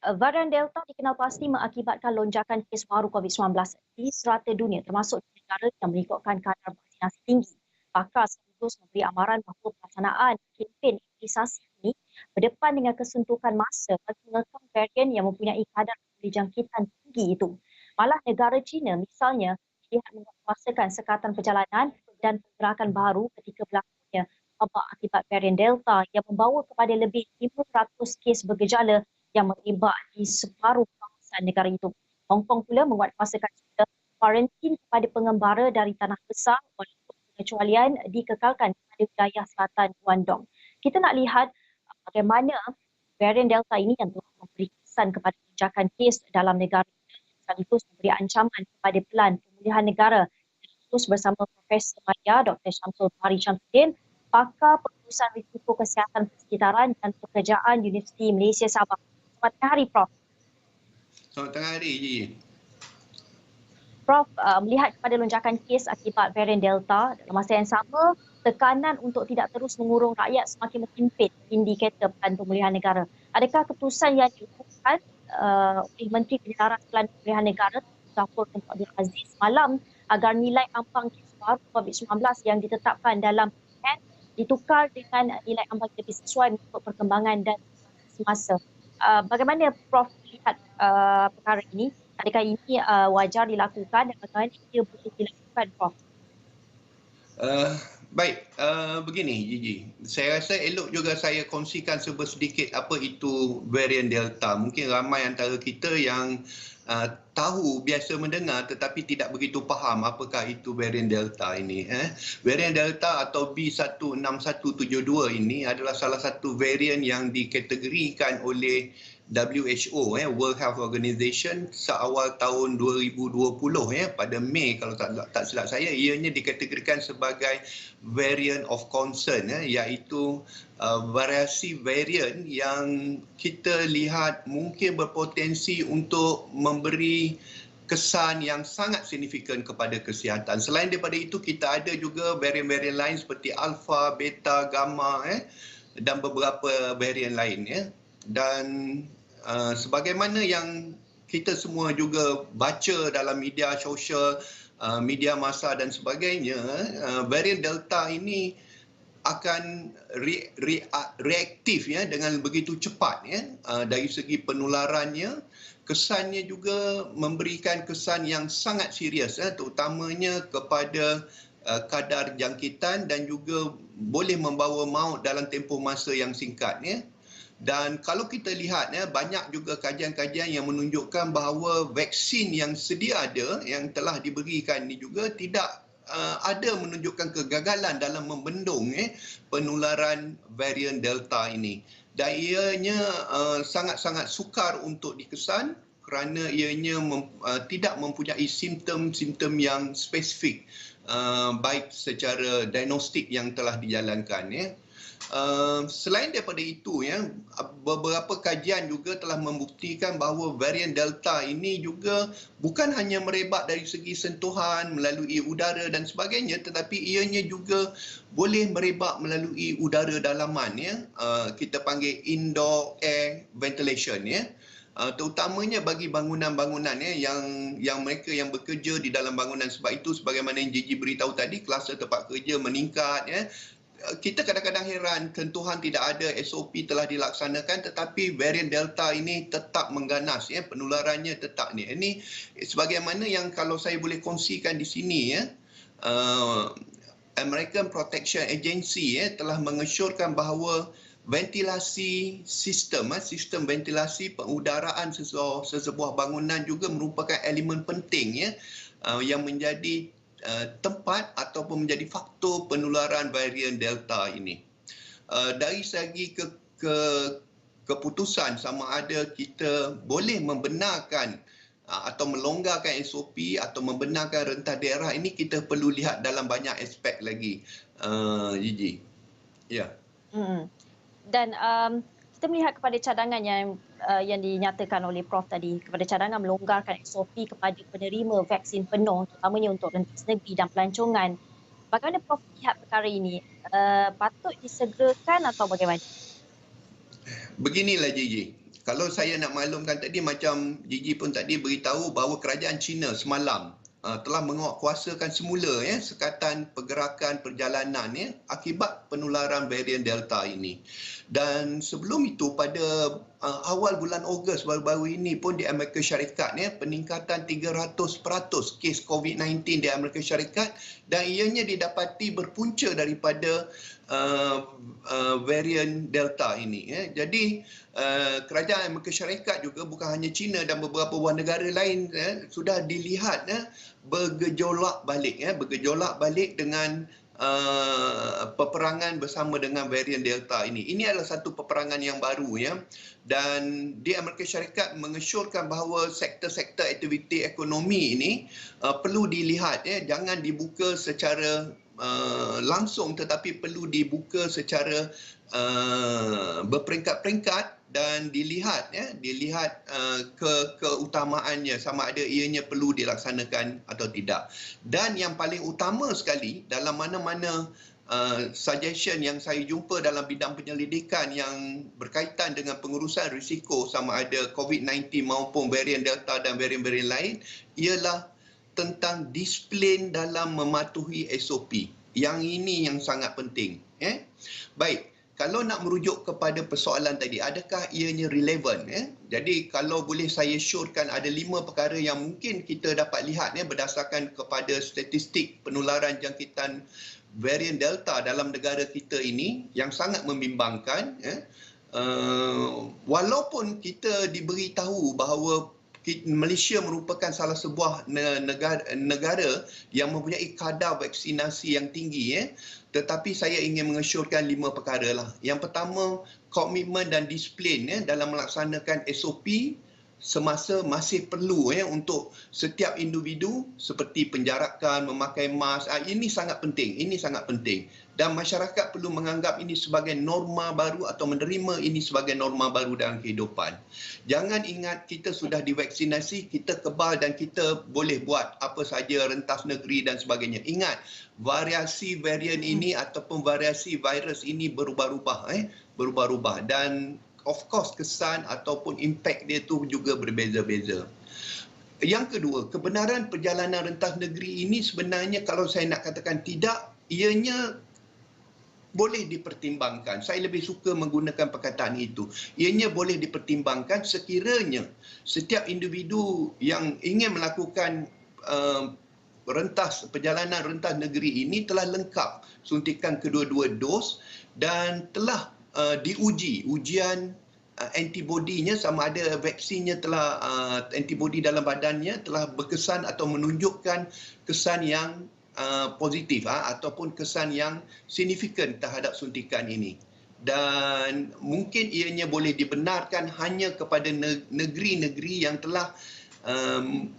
Varian Delta dikenal pasti mengakibatkan lonjakan kes baru COVID-19 di serata dunia termasuk di negara yang mengikutkan kadar vaksinasi tinggi. Pakar sekaligus memberi amaran bahawa pelaksanaan kempen imunisasi ini berdepan dengan kesuntukan masa bagi mengekang varian yang mempunyai kadar jangkitan tinggi itu. Malah negara China misalnya dilihat menguatkuasakan sekatan perjalanan dan pergerakan baru ketika berlakunya wabak akibat varian Delta yang membawa kepada lebih 500 kes bergejala yang merebak di separuh kawasan negara itu. Hong Kong pula menguatkuasakan sistem kuarantin kepada pengembara dari tanah besar walaupun pengecualian dikekalkan kepada wilayah selatan Guangdong. Kita nak lihat bagaimana varian Delta ini yang telah memberi kesan kepada lonjakan kes dalam negara sekaligus memberi ancaman kepada pelan pemulihan negara. Terus bersama Profesor Maya Dr. Syamsul Bahari Syamsuddin, pakar pengurusan risiko kesihatan persekitaran dan pekerjaan Universiti Malaysia Sabah. Selamat tengah hari, Prof. Selamat tengah hari, Ji. Prof, melihat kepada lonjakan kes akibat varian Delta, dalam masa yang sama, tekanan untuk tidak terus mengurung rakyat semakin menghimpit indikator pelan pemulihan negara. Adakah keputusan yang diumumkan oleh Menteri Kebenaran Pelan Pemulihan Negara, Dr. Tun Abdul Aziz semalam agar nilai ambang kes baru COVID-19 yang ditetapkan dalam PN ditukar dengan nilai ambang lebih sesuai untuk perkembangan dan semasa. Bagaimana Prof lihat perkara ini? Adakah ini wajar dilakukan dan bagaimana ia boleh dilakukan, Prof? Begini Gigi, saya rasa elok juga saya kongsikan sedikit apa itu varian Delta. Mungkin ramai antara kita yang tahu, biasa mendengar tetapi tidak begitu faham apakah itu varian Delta ini. Varian Delta atau B16172 ini adalah salah satu varian yang dikategorikan oleh WHO, World Health Organization, seawal tahun 2020 pada Mei kalau tak silap saya, ianya dikategorikan sebagai variant of concern, iaitu variasi varian yang kita lihat mungkin berpotensi untuk memberi kesan yang sangat signifikan kepada kesihatan. Selain daripada itu, kita ada juga varian-varian lain seperti alpha, beta, gamma dan beberapa varian lain. Dan sebagaimana yang kita semua juga baca dalam media sosial, media massa dan sebagainya, varian Delta ini akan reaktif dengan begitu cepat dari segi penularannya. Kesannya juga memberikan kesan yang sangat serius, terutamanya kepada kadar jangkitan dan juga boleh membawa maut dalam tempoh masa yang singkat. Dan kalau kita lihat, banyak juga kajian-kajian yang menunjukkan bahawa vaksin yang sedia ada, yang telah diberikan ini juga tidak ada menunjukkan kegagalan dalam membendung penularan varian Delta ini. Dan ianya sangat-sangat sukar untuk dikesan kerana ianya tidak mempunyai simptom-simptom yang spesifik, baik secara diagnostik yang telah dijalankan. Selain daripada itu, beberapa kajian juga telah membuktikan bahawa varian Delta ini juga bukan hanya merebak dari segi sentuhan melalui udara dan sebagainya, tetapi ianya juga boleh merebak melalui udara dalaman. Kita panggil indoor air ventilation. Terutamanya bagi bangunan-bangunan yang mereka yang bekerja di dalam bangunan. Sebab itu, sebagaimana yang Gigi beritahu tadi, kluster tempat kerja meningkat. Kita kadang-kadang heran, tentuhan tidak ada, SOP telah dilaksanakan, tetapi varian Delta ini tetap mengganas, penularannya tetap ni. Ini sebagaimana yang kalau saya boleh kongsikan di sini, American Protection Agency telah mengesyorkan bahawa ventilasi sistem ventilasi pengudaraan sesebuah bangunan juga merupakan elemen penting yang menjadi tempat ataupun menjadi faktor penularan varian Delta ini. Dari segi keputusan sama ada kita boleh membenarkan atau melonggarkan SOP atau membenarkan rentas daerah ini, kita perlu lihat dalam banyak aspek lagi, Gigi. Ya. Dan kita melihat kepada cadangan yang dinyatakan oleh Prof tadi, kepada cadangan melonggarkan SOP kepada penerima vaksin penuh, terutamanya untuk rentas negeri dan pelancongan. Bagaimana Prof lihat perkara ini? Patut disegerakan atau bagaimana? Beginilah Gigi. Kalau saya nak maklumkan tadi, macam Gigi pun tadi beritahu bahawa kerajaan China semalam telah menguatkuasakan semula sekatan pergerakan perjalanan akibat penularan varian Delta ini. Dan sebelum itu pada awal bulan Ogos baru-baru ini pun di Amerika Syarikat peningkatan 300% kes COVID-19 di Amerika Syarikat, dan ianya didapati berpunca daripada varian Delta ini. Jadi kerajaan Amerika Syarikat juga, bukan hanya China dan beberapa buah negara lain sudah dilihat bergejolak balik dengan peperangan bersama dengan varian Delta ini. Ini adalah satu peperangan yang baru dan di Amerika Syarikat mengesyorkan bahawa sektor-sektor aktiviti ekonomi ini perlu dilihat jangan dibuka secara langsung, tetapi perlu dibuka secara berperingkat-peringkat dan dilihat keutamaannya, sama ada ianya perlu dilaksanakan atau tidak. Dan yang paling utama sekali dalam mana-mana suggestion yang saya jumpa dalam bidang penyelidikan yang berkaitan dengan pengurusan risiko sama ada COVID-19 maupun varian Delta dan varian-varian lain, ialah tentang disiplin dalam mematuhi SOP. Yang ini yang sangat penting. Baik, kalau nak merujuk kepada persoalan tadi, adakah ianya relevan? Jadi kalau boleh saya syorkan ada 5 perkara yang mungkin kita dapat lihat berdasarkan kepada statistik penularan jangkitan varian Delta dalam negara kita ini yang sangat membimbangkan. Walaupun kita diberitahu bahawa Malaysia merupakan salah sebuah negara yang mempunyai kadar vaksinasi yang tinggi, tetapi saya ingin mengesyorkan 5 perkara lah. Yang pertama, komitmen dan disiplin dalam melaksanakan SOP semasa masih perlu untuk setiap individu, seperti penjarakan, memakai mask. Ini sangat penting, dan masyarakat perlu menganggap ini sebagai norma baru atau menerima ini sebagai norma baru dalam kehidupan. Jangan ingat kita sudah divaksinasi, kita kebal dan kita boleh buat apa saja, rentas negeri dan sebagainya. Ingat, variasi varian ini ataupun variasi virus ini berubah-ubah, dan of course kesan ataupun impact dia tu juga berbeza-beza. Yang kedua, kebenaran perjalanan rentas negeri ini sebenarnya kalau saya nak katakan tidak, ianya boleh dipertimbangkan. Saya lebih suka menggunakan perkataan itu. Ianya boleh dipertimbangkan sekiranya setiap individu yang ingin melakukan perjalanan rentas negeri ini telah lengkap suntikan kedua-dua dos dan telah ujian antibodinya, sama ada vaksinnya telah antibodi dalam badannya telah berkesan atau menunjukkan kesan yang positif ataupun kesan yang signifikan terhadap suntikan ini. Dan mungkin ianya boleh dibenarkan hanya kepada negeri-negeri yang telah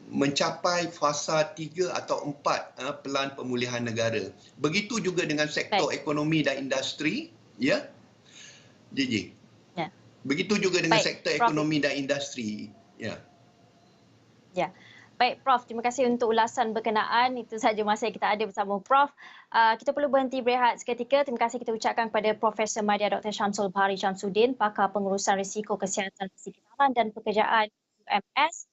mencapai fasa 3 atau 4 pelan pemulihan negara. Begitu juga dengan sektor ekonomi dan industri, ya. Gigi. Ya. Begitu juga dengan sektor ekonomi dan industri, ya. Ya. Baik, Prof. Terima kasih untuk ulasan berkenaan. Itu sahaja masa yang kita ada bersama Prof. Kita perlu berhenti berehat seketika. Terima kasih kita ucapkan kepada Profesor Madya Dr. Syamsul Bahari Syamsuddin, pakar pengurusan risiko kesihatan persekitaran dan pekerjaan UMS.